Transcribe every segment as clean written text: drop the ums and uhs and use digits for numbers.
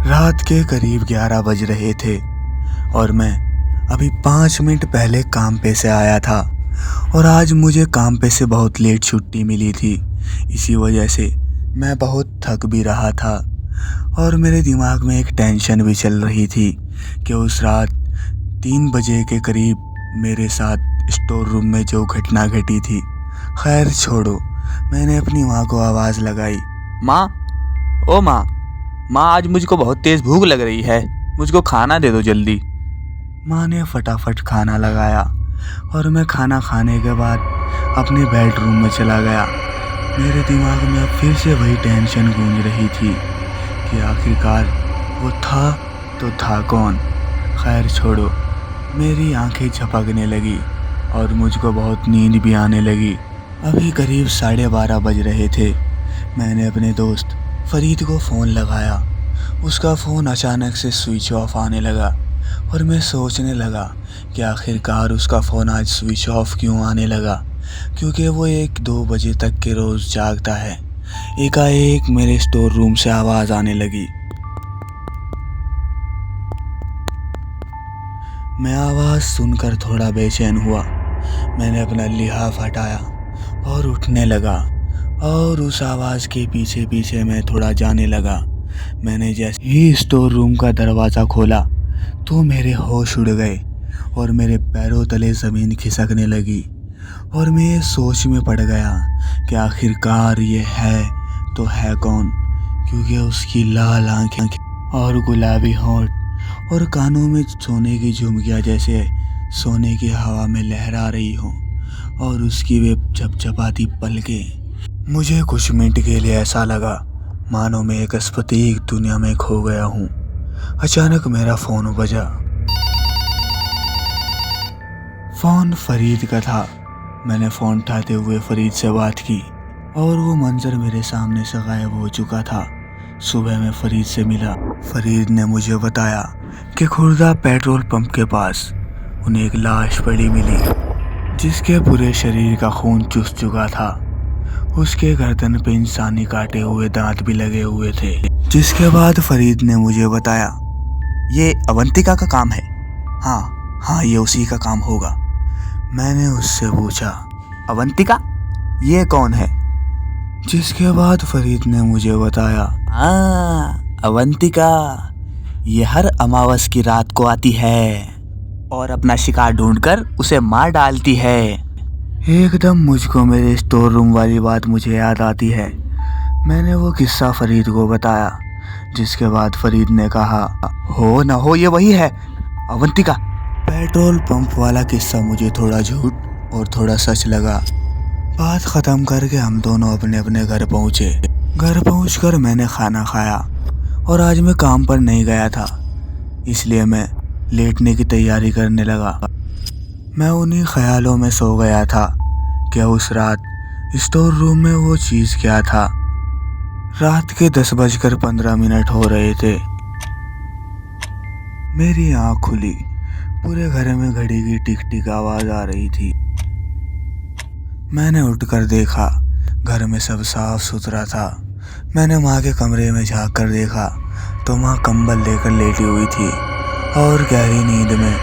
रात के करीब 11 बज रहे थे और मैं अभी 5 मिनट पहले काम पे से आया था और आज मुझे काम पे से बहुत लेट छुट्टी मिली थी। इसी वजह से मैं बहुत थक भी रहा था और मेरे दिमाग में एक टेंशन भी चल रही थी कि उस रात 3 बजे के करीब मेरे साथ स्टोर रूम में जो घटना घटी थी। खैर छोड़ो, मैंने अपनी माँ को आवाज़ लगाई। माँ, ओ माँ, आज मुझको बहुत तेज़ भूख लग रही है, मुझको खाना दे दो जल्दी। माँ ने फटाफट खाना लगाया और मैं खाना खाने के बाद अपने बेडरूम में चला गया। मेरे दिमाग में अब फिर से वही टेंशन गूंज रही थी कि आखिरकार वो था तो था कौन। खैर छोड़ो, मेरी आंखें झपकने लगी और मुझको बहुत नींद भी आने लगी। अभी करीब 12:30 बज रहे थे। मैंने अपने दोस्त फरीद को फ़ोन लगाया। उसका फ़ोन अचानक से स्विच ऑफ आने लगा और मैं सोचने लगा कि आखिरकार उसका फ़ोन आज स्विच ऑफ क्यों आने लगा, क्योंकि वो 1-2 बजे तक के रोज़ जागता है। एकाएक मेरे स्टोर रूम से आवाज़ आने लगी। मैं आवाज़ सुनकर थोड़ा बेचैन हुआ। मैंने अपना लिहाफ हटाया और उठने लगा और उस आवाज़ के पीछे पीछे मैं थोड़ा जाने लगा। मैंने जैसे ही स्टोर रूम का दरवाज़ा खोला तो मेरे होश उड़ गए और मेरे पैरों तले ज़मीन खिसकने लगी और मैं ये सोच में पड़ गया कि आखिरकार ये है तो है कौन, क्योंकि उसकी लाल आंखें और गुलाबी होंठ और कानों में सोने की झुमकियाँ जैसे सोने की हवा में लहरा रही हों और उसकी वे झपझपाती पलकें। मुझे कुछ मिनट के लिए ऐसा लगा मानो मैं एक अस्पताल दुनिया में खो गया हूँ। अचानक मेरा फ़ोन बजा। फ़ोन फरीद का था। मैंने फ़ोन उठाते हुए फरीद से बात की और वो मंजर मेरे सामने से गायब हो चुका था। सुबह मैं फरीद से मिला। फरीद ने मुझे बताया कि खुर्दा पेट्रोल पंप के पास उन्हें एक लाश पड़ी मिली जिसके पूरे शरीर का खून चूस चुका था। उसके गर्दन पे इंसानी काटे हुए दांत भी लगे हुए थे। जिसके बाद फरीद ने मुझे बताया, ये अवंतिका का काम है। हाँ, ये उसी का काम होगा। मैंने उससे पूछा, अवंतिका? ये कौन है? जिसके बाद फरीद ने मुझे बताया, अवंतिका ये हर अमावस की रात को आती है और अपना शिकार ढूंढकर उसे मार डालती है। एकदम मुझको मेरे स्टोर रूम वाली बात मुझे याद आती है। मैंने वो किस्सा फरीद को बताया, जिसके बाद फरीद ने कहा, हो न हो ये वही है अवंतिका। पेट्रोल पंप वाला किस्सा मुझे थोड़ा झूठ और थोड़ा सच लगा। बात ख़त्म करके हम दोनों अपने अपने घर पहुँचे। घर पहुँचकर मैंने खाना खाया और आज मैं काम पर नहीं गया था, इसलिए मैं लेटने की तैयारी करने लगा। मैं उन्हीं ख्यालों में सो गया था कि उस रात स्टोर रूम में वो चीज़ क्या था। रात के 10:15 हो रहे थे। मेरी आँख खुली। पूरे घर में घड़ी की टिक टिक आवाज़ आ रही थी। मैंने उठकर देखा, घर में सब साफ सुथरा था। मैंने माँ के कमरे में झांक कर देखा तो माँ कंबल लेकर लेटी हुई थी और गहरी नींद में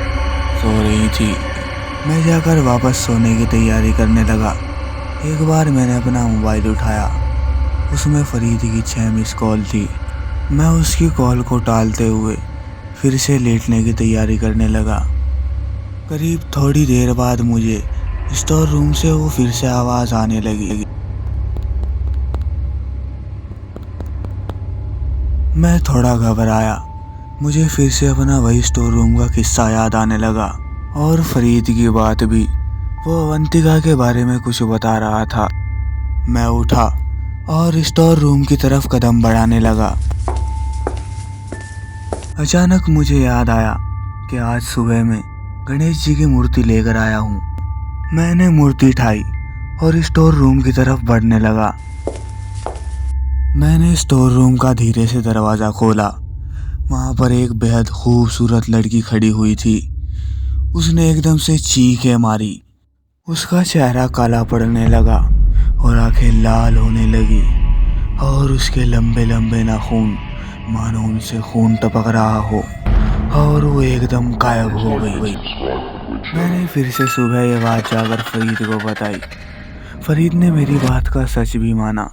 सो रही थी। मैं जाकर वापस सोने की तैयारी करने लगा। एक बार मैंने अपना मोबाइल उठाया, उसमें फरीद की 6 मिस कॉल थी। मैं उसकी कॉल को टालते हुए फिर से लेटने की तैयारी करने लगा। करीब थोड़ी देर बाद मुझे स्टोर रूम से वो फिर से आवाज़ आने लगी। मैं थोड़ा घबराया। मुझे फिर से अपना वही स्टोर रूम का किस्सा याद आने लगा और फरीद की बात भी। वो अवंतिका के बारे में कुछ बता रहा था। मैं उठा और स्टोर रूम की तरफ कदम बढ़ाने लगा। अचानक मुझे याद आया कि आज सुबह मैं गणेश जी की मूर्ति लेकर आया हूँ। मैंने मूर्ति उठाई और स्टोर रूम की तरफ बढ़ने लगा। मैंने स्टोर रूम का धीरे से दरवाज़ा खोला। वहाँ पर एक बेहद खूबसूरत लड़की खड़ी हुई थी। उसने एकदम से चीखें मारी। उसका चेहरा काला पड़ने लगा और आंखें लाल होने लगी और उसके लंबे लंबे नाखून मानो उनसे खून टपक रहा हो और वो एकदम गायब हो गई। मैंने फिर से सुबह ये बात जाकर फरीद को बताई। फरीद ने मेरी बात का सच भी माना,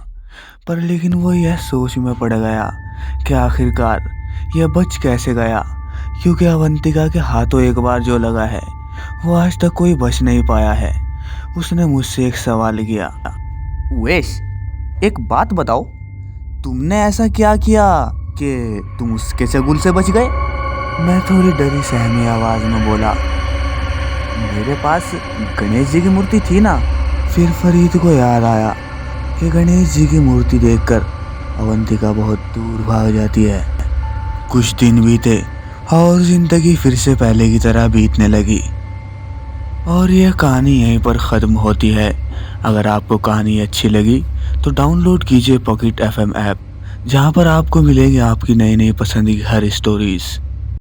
पर लेकिन वो यह सोच में पड़ गया कि आखिरकार यह बच कैसे गया, क्योंकि अवंतिका के हाथों एक बार जो लगा है वो आज तक कोई बच नहीं पाया है। उसने मुझसे एक सवाल किया। उवेश, एक बात बताओ, तुमने ऐसा क्या किया कि तुम उसके चंगुल से बच गए? मैं थोड़ी डरी सहमी आवाज में बोला, मेरे पास गणेश जी की मूर्ति थी ना। फिर फरीद को याद आया कि गणेश जी की मूर्ति देखकर अवंतिका बहुत दूर भाग जाती है। कुछ दिन बीते और जिंदगी फिर से पहले की तरह बीतने लगी और यह कहानी यहीं पर ख़त्म होती है। अगर आपको कहानी अच्छी लगी तो डाउनलोड कीजिए पॉकेट FM ऐप, जहां पर आपको मिलेंगी आपकी नई नई पसंद की हर स्टोरीज़।